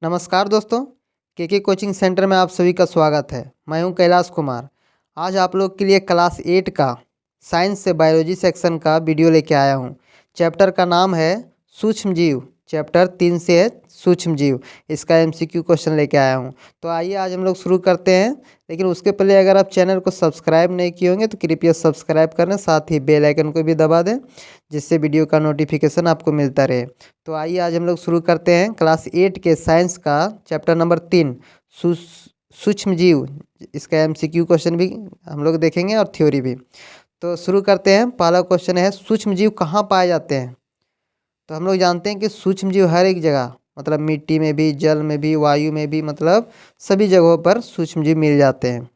नमस्कार दोस्तों, के कोचिंग सेंटर में आप सभी का स्वागत है। मैं हूं कैलाश कुमार। आज आप लोग के लिए क्लास 8 का साइंस से बायोलॉजी सेक्शन का वीडियो लेके आया हूं। चैप्टर का नाम है सूक्ष्म जीव। चैप्टर 3 से है सूक्ष्म जीव। इसका एमसीक्यू क्वेश्चन लेके आया हूं। तो आइए आज हम लोग शुरू करते हैं। लेकिन उसके पहले अगर आप चैनल को सब्सक्राइब नहीं किए होंगे तो कृपया सब्सक्राइब करें, साथ ही बेल आइकन को भी दबा दें, जिससे वीडियो का नोटिफिकेशन आपको मिलता रहे। तो आइए आज हम लोग शुरू करते हैं क्लास 8 के साइंस का चैप्टर नंबर 3 सूक्ष्म जीव। इसका एमसीक्यू क्वेश्चन भी हम लोग देखेंगे और थ्योरी भी। तो शुरू करते हैं। पहला क्वेश्चन है, सूक्ष्म जीव कहाँ पाए जाते हैं? तो हम लोग जानते हैं कि सूक्ष्म जीव हर एक जगह, मतलब मिट्टी में भी, जल में भी, वायु में भी, मतलब सभी जगहों पर सूक्ष्म जीव मिल जाते हैं।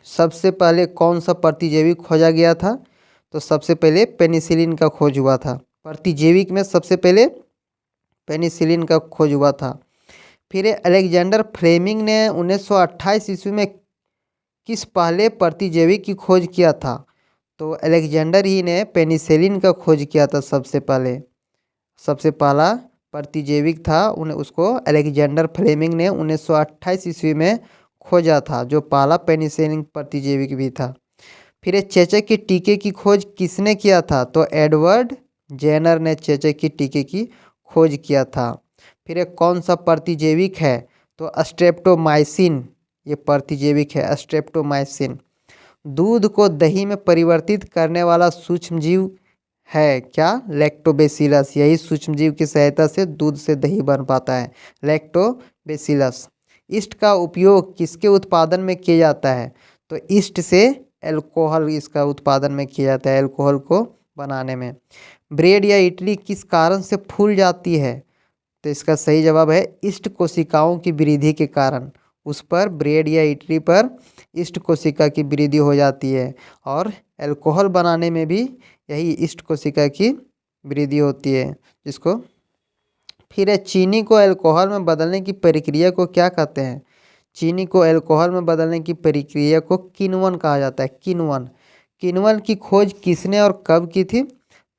सबसे पहले कौन सा प्रतिजैविक खोजा गया था? तो सबसे पहले पेनिसिलिन का खोज हुआ था। प्रतिजैविक में सबसे पहले पेनिसिलिन का खोज हुआ था। फिर अलेक्जेंडर फ्लेमिंग ने 1928 ईस्वी में किस पहले प्रतिजैविक की खोज किया था? तो अलेक्जेंडर ही ने पेनिसिलिन का खोज किया था सबसे पहले। सबसे पहला प्रतिजैविक था, उन्हें उसको अलेक्जेंडर फ्लेमिंग ने 1928 ईस्वी में खोजा था, जो पहला पेनिसिलिन प्रतिजैविक भी था। फिर चेचक के टीके की खोज किसने किया था? तो एडवर्ड जेनर ने चेचक की टीके की खोज किया था। फिर एक कौन सा प्रतिजैविक है? तो स्ट्रेप्टोमाइसिन, ये प्रतिजैविक है स्ट्रेप्टोमाइसिन। दूध को दही में परिवर्तित करने वाला सूक्ष्मजीव है क्या? लैक्टोबैसिलस। यही सूक्ष्मजीव की सहायता से दूध से दही बन पाता है, लैक्टोबैसिलस। ईस्ट का उपयोग किसके उत्पादन में किया जाता है? तो ईस्ट से अल्कोहल, इसका उत्पादन में किया जाता है, अल्कोहल को बनाने में। ब्रेड या इडली किस कारण से फूल जाती है? तो इसका सही जवाब है ईस्ट कोशिकाओं की वृद्धि के कारण। उस पर, ब्रेड या इडली पर ईस्ट कोशिका की वृद्धि हो जाती है। और अल्कोहल बनाने में भी यही ईस्ट कोशिका की वृद्धि होती है, जिसको फिर चीनी को अल्कोहल में बदलने की प्रक्रिया को क्या कहते हैं? चीनी को अल्कोहल में बदलने की प्रक्रिया को किण्वन कहा जाता है, किण्वन। किण्वन की खोज किसने और कब की थी?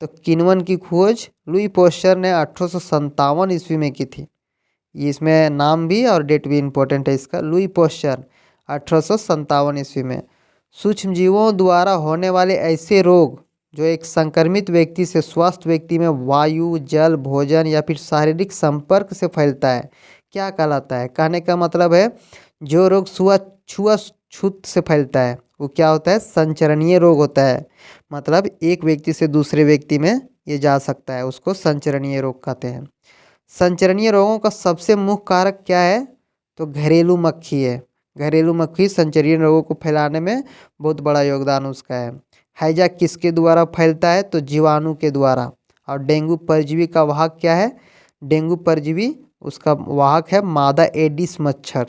तो किण्वन की खोज लुई पोस्चर ने 1857 ईस्वी में की थी। इसमें नाम भी और डेट भी इम्पोर्टेंट है इसका, लुई पोस्चर 1857 ईस्वी में। सूक्ष्मजीवों द्वारा होने वाले ऐसे रोग जो एक संक्रमित व्यक्ति से स्वस्थ व्यक्ति में वायु, जल, भोजन या फिर शारीरिक संपर्क से फैलता है, क्या कहलाता है? कहने का मतलब है, जो रोग छुआछूत से फैलता है वो क्या होता है? संचरणीय रोग होता है। मतलब एक व्यक्ति से दूसरे व्यक्ति में ये जा सकता है, उसको संचरणीय रोग कहते हैं। संचरणीय रोगों का सबसे मुख्य कारक क्या है? तो घरेलू मक्खी है। घरेलू मक्खी संचरणीय रोगों को फैलाने में बहुत बड़ा योगदान उसका है। हैजा किसके द्वारा फैलता है? तो जीवाणु के द्वारा। और डेंगू परजीवी का वाहक क्या है? डेंगू परजीवी, उसका वाहक है मादा एडिस मच्छर।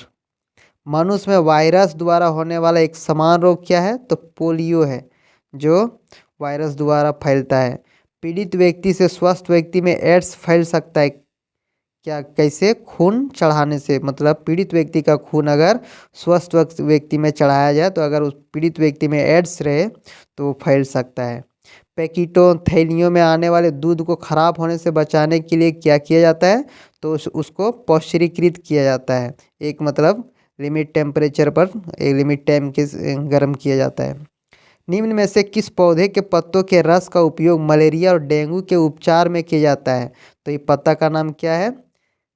मनुष्य में वायरस द्वारा होने वाला एक समान रोग क्या है? तो पोलियो है, जो वायरस द्वारा फैलता है। पीड़ित व्यक्ति से स्वस्थ व्यक्ति में एड्स फैल सकता है क्या? कैसे? खून चढ़ाने से। मतलब पीड़ित व्यक्ति का खून अगर स्वस्थ व्यक्ति में चढ़ाया जाए तो अगर उस पीड़ित व्यक्ति में एड्स रहे तो वो फैल सकता है। पैकेटों, थैलियों में आने वाले दूध को खराब होने से बचाने के लिए क्या किया जाता है? तो उसको पौष्टिरीकृत किया जाता है। एक मतलब लिमिट टेम्परेचर पर, एक लिमिट टाइम के गर्म किया जाता है। निम्न में से किस पौधे के पत्तों के रस का उपयोग मलेरिया और डेंगू के उपचार में किया जाता है? तो ये पत्ता का नाम क्या है?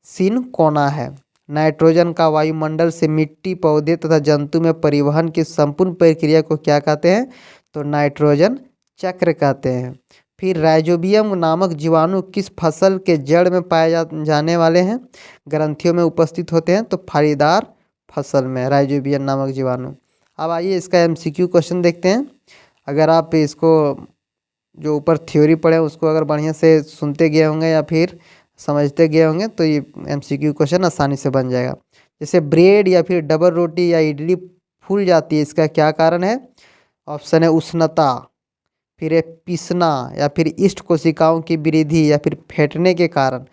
सिनकोना है। नाइट्रोजन का वायुमंडल से मिट्टी, पौधे तथा जंतु में परिवहन की संपूर्ण प्रक्रिया को क्या कहते हैं? तो नाइट्रोजन चक्र कहते हैं। फिर राइजोबियम नामक जीवाणु किस फसल के जड़ में पाए जाने वाले हैं? ग्रंथियों में उपस्थित होते हैं। तो फलीदार फसल में राइजोबियम नामक जीवाणु। अब आइए इसका एमसीक्यू क्वेश्चन देखते हैं। अगर आप इसको जो ऊपर थ्योरी पढ़े उसको अगर बढ़िया से सुनते गए होंगे या फिर समझते गए होंगे तो ये एमसीक्यू क्वेश्चन आसानी से बन जाएगा। जैसे ब्रेड या फिर डबल रोटी या इडली फूल जाती है, इसका क्या कारण है? ऑप्शन है उष्णता, फिर है पीसना, या फिर ईस्ट कोशिकाओं की वृद्धि, या फिर फेंटने के कारण।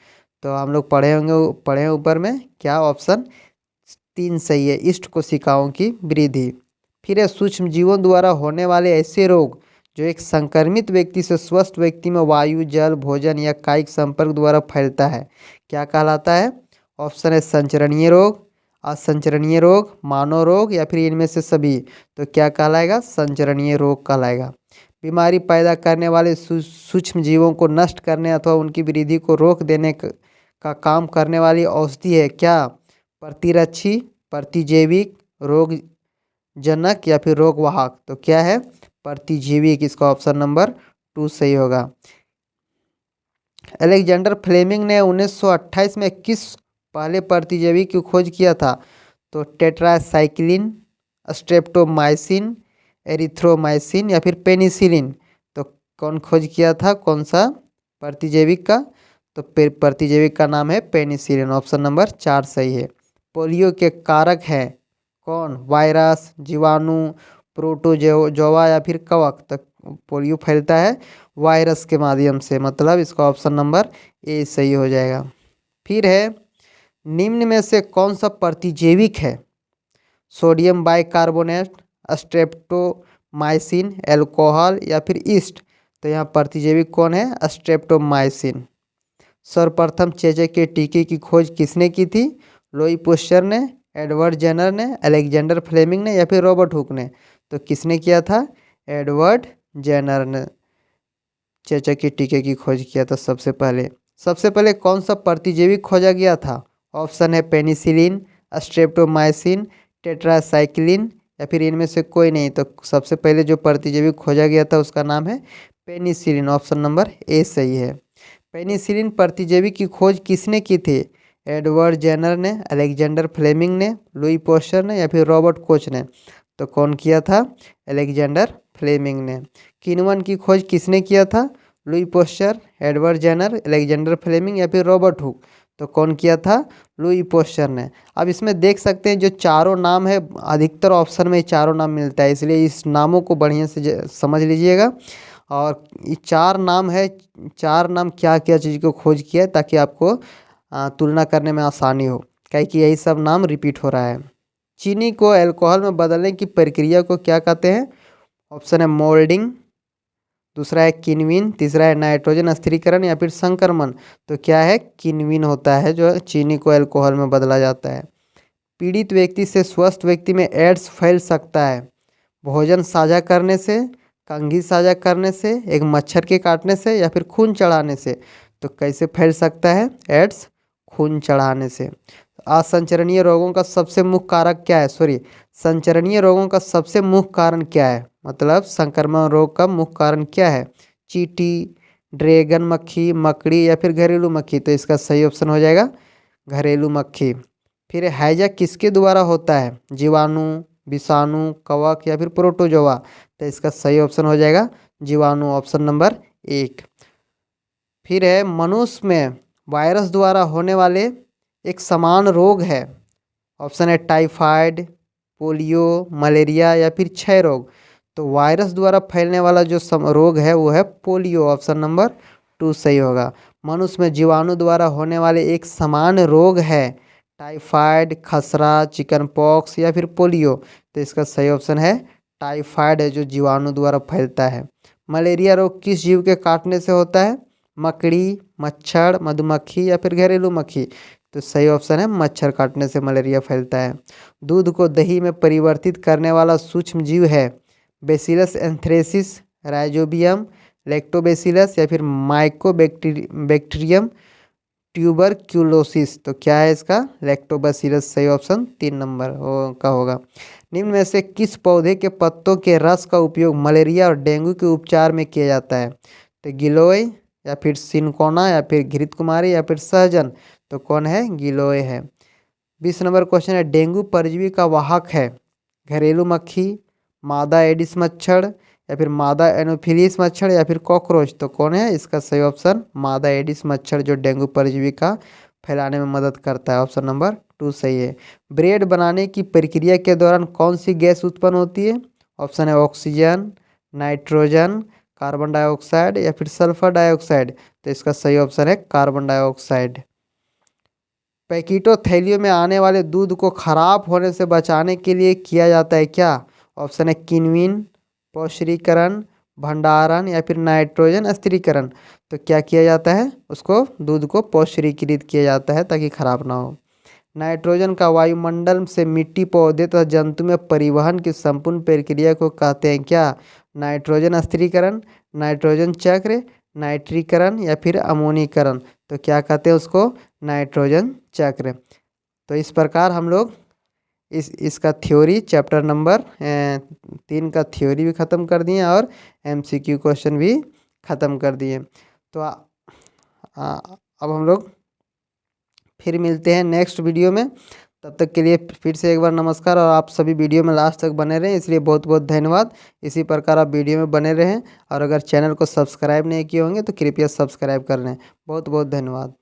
तो हम लोग पढ़े हैं ऊपर में, क्या ऑप्शन 3 सही है, ईस्ट कोशिकाओं की वृद्धि। फिर है सूक्ष्मजीवों द्वारा होने वाले ऐसे रोग जो एक संक्रमित व्यक्ति से स्वस्थ व्यक्ति में वायु, जल, भोजन या कायिक संपर्क द्वारा फैलता है, क्या कहलाता है? ऑप्शन है संचरणीय रोग, असंचरणीय रोग, मानव रोग या फिर इनमें से सभी। तो क्या कहलाएगा? संचरणीय रोग कहलाएगा। बीमारी पैदा करने वाले सूक्ष्म जीवों को नष्ट करने अथवा उनकी वृद्धि को रोक देने का काम करने वाली औषधि है क्या? प्रतिरक्षी, प्रतिजैविक, रोगजनक या फिर रोगवाहक। तो क्या है? प्रतिजैविक। इसका ऑप्शन नंबर 2 सही होगा। अलेक्जेंडर फ्लेमिंग ने 1928 में किस पहले प्रतिजैवी की खोज किया था? तो टेट्रासाइक्लिन, स्ट्रेप्टोमाइसिन, एरिथ्रोमाइसिन या फिर पेनिसिलिन। तो कौन खोज किया था? कौन सा प्रतिजैविक का? तो प्रतिजैविक का नाम है पेनिसिलिन। ऑप्शन नंबर 4 सही है। पोलियो के कारक हैं कौन? वायरस, जीवाणु, प्रोटोजोआ या फिर कवक। तो पोलियो फैलता है वायरस के माध्यम से, मतलब इसका ऑप्शन नंबर ए सही हो जाएगा। फिर है निम्न में से कौन सा प्रतिजैविक है? सोडियम बाइकार्बोनेट, स्ट्रेप्टोमाइसिन, एल्कोहल या फिर ईस्ट। तो यहाँ प्रतिजैविक कौन है? स्ट्रेप्टोमाइसिन। सर्वप्रथम चेचे के टीके की खोज किसने की थी? लुई पास्चर ने, एडवर्ड जेनर ने, अलेक्जेंडर फ्लेमिंग ने या फिर रॉबर्ट हुक ने। तो किसने किया था? एडवर्ड जेनर ने चेचा के टीके की खोज किया था सबसे पहले। सबसे पहले कौन सा प्रतिजैविक खोजा गया था? ऑप्शन है पेनिसिलिन, स्ट्रेप्टोमाइसिन, टेट्रासाइक्लिन या फिर इनमें से कोई नहीं। तो सबसे पहले जो प्रतिजैविक खोजा गया था उसका नाम है पेनिसिलिन। ऑप्शन नंबर ए सही है। पेनिसिलिन प्रतिजैविक की खोज किसने की थी? एडवर्ड जेनर ने, अलेक्जेंडर फ्लेमिंग ने, लुई पास्चर ने या फिर रॉबर्ट कोच ने। तो कौन किया था? अलेक्जेंडर फ्लेमिंग ने। किण्वन की खोज किसने किया था? Louis Pasteur, Edward Jenner, Alexander Fleming या फिर रॉबर्ट हुक। तो कौन किया था? लुई पास्चर ने। अब इसमें देख सकते हैं जो चारों नाम है, अधिकतर ऑप्शन में चारों नाम मिलता है, इसलिए इस नामों को बढ़िया से समझ लीजिएगा। और ये 4 नाम है, 4 नाम क्या क्या चीज़ को खोज किया है ताकि आपको तुलना करने में आसानी हो, क्या कि यही सब नाम रिपीट हो रहा है। चीनी को अल्कोहल में बदलने की प्रक्रिया को क्या कहते हैं? ऑप्शन है मोल्डिंग, दूसरा है किण्विन, तीसरा है नाइट्रोजन स्थिरीकरण या फिर संक्रमण। तो क्या है? किण्विन होता है जो चीनी को अल्कोहल में बदला जाता है। पीड़ित व्यक्ति से स्वस्थ व्यक्ति में एड्स फैल सकता है भोजन साझा करने से, कंघी साझा करने से, एक मच्छर के काटने से या फिर खून चढ़ाने से। तो कैसे फैल सकता है एड्स? खून चढ़ाने से। असंचरणीय रोगों का सबसे मुख्य कारक क्या है? संचरणीय रोगों का सबसे मुख्य कारण क्या है? मतलब संक्रमण रोग का मुख्य कारण क्या है? चींटी, ड्रैगन मक्खी, मकड़ी या फिर घरेलू मक्खी। तो इसका सही ऑप्शन हो जाएगा घरेलू मक्खी। फिर हैजा किसके द्वारा होता है? जीवाणु, विषाणु, कवक या फिर प्रोटोजोआ। तो इसका सही ऑप्शन हो जाएगा जीवाणु। Option number 1। फिर है मनुष्य में वायरस द्वारा होने वाले एक समान रोग है। ऑप्शन है टाइफाइड, पोलियो, मलेरिया या फिर क्षय रोग। तो वायरस द्वारा फैलने वाला जो रोग है वो है पोलियो। ऑप्शन नंबर 2 सही होगा। मनुष्य में जीवाणु द्वारा होने वाले एक समान रोग है टाइफाइड, खसरा, चिकन पॉक्स या फिर पोलियो। तो इसका सही ऑप्शन है टाइफाइड है जो जीवाणु द्वारा फैलता है। मलेरिया रोग किस जीव के काटने से होता है? मकड़ी, मच्छर, मधुमक्खी या फिर घरेलू मक्खी। तो सही ऑप्शन है मच्छर काटने से मलेरिया फैलता है। दूध को दही में परिवर्तित करने वाला सूक्ष्म जीव है बेसिलस एंथ्रेसिस, राइजोबियम, लैक्टोबैसिलस या फिर माइकोबैक्टीरियम ट्यूबरक्यूलोसिस। तो क्या है इसका? लैक्टोबैसिलस सही ऑप्शन 3 नंबर का होगा। निम्न में से किस पौधे के पत्तों के रस का उपयोग मलेरिया और डेंगू के उपचार में किया जाता है? तो गिलोय या फिर सिनकोना या फिर घृत कुमारी या फिर सहजन। तो कौन है? गिलोय है। 20 नंबर क्वेश्चन है डेंगू परजीवी का वाहक है घरेलू मक्खी, मादा एडिस मच्छर या फिर मादा एनोफिलीस मच्छर या फिर कॉकरोच। तो कौन है इसका सही ऑप्शन? मादा एडिस मच्छर जो डेंगू परजीवी का फैलाने में मदद करता है। ऑप्शन नंबर 2 सही है। ब्रेड बनाने की प्रक्रिया के दौरान कौन सी गैस उत्पन्न होती है? ऑप्शन है ऑक्सीजन, नाइट्रोजन, कार्बन डाइऑक्साइड या फिर सल्फर डाइऑक्साइड। तो इसका सही ऑप्शन है कार्बन डाइऑक्साइड। पैकेटों थैलियों में आने वाले दूध को खराब होने से बचाने के लिए किया जाता है क्या? ऑप्शन है किण्विन, पौष्टिकरण, भंडारण या फिर नाइट्रोजन स्थिरीकरण। तो क्या किया जाता है? उसको दूध को पौष्टिकीकृत किया जाता है ताकि खराब ना हो। नाइट्रोजन का वायुमंडल से मिट्टी, पौधे तथा जंतु में परिवहन की संपूर्ण प्रक्रिया को कहते हैं क्या? नाइट्रोजन स्थिरीकरण, नाइट्रोजन चक्र, नाइट्रीकरण या फिर अमोनीकरण। तो क्या कहते हैं उसको? नाइट्रोजन चक्र। तो इस प्रकार हम लोग इसका थ्योरी चैप्टर नंबर 3 का थ्योरी भी ख़त्म कर दिए और MCQ क्वेश्चन भी ख़त्म कर दिए। तो अब हम लोग फिर मिलते हैं नेक्स्ट वीडियो में। तब तक के लिए फिर से एक बार नमस्कार, और आप सभी वीडियो में लास्ट तक बने रहें, इसलिए बहुत बहुत धन्यवाद। इसी प्रकार आप वीडियो में बने रहें, और अगर चैनल को सब्सक्राइब नहीं किए होंगे तो कृपया सब्सक्राइब कर लें। बहुत बहुत धन्यवाद।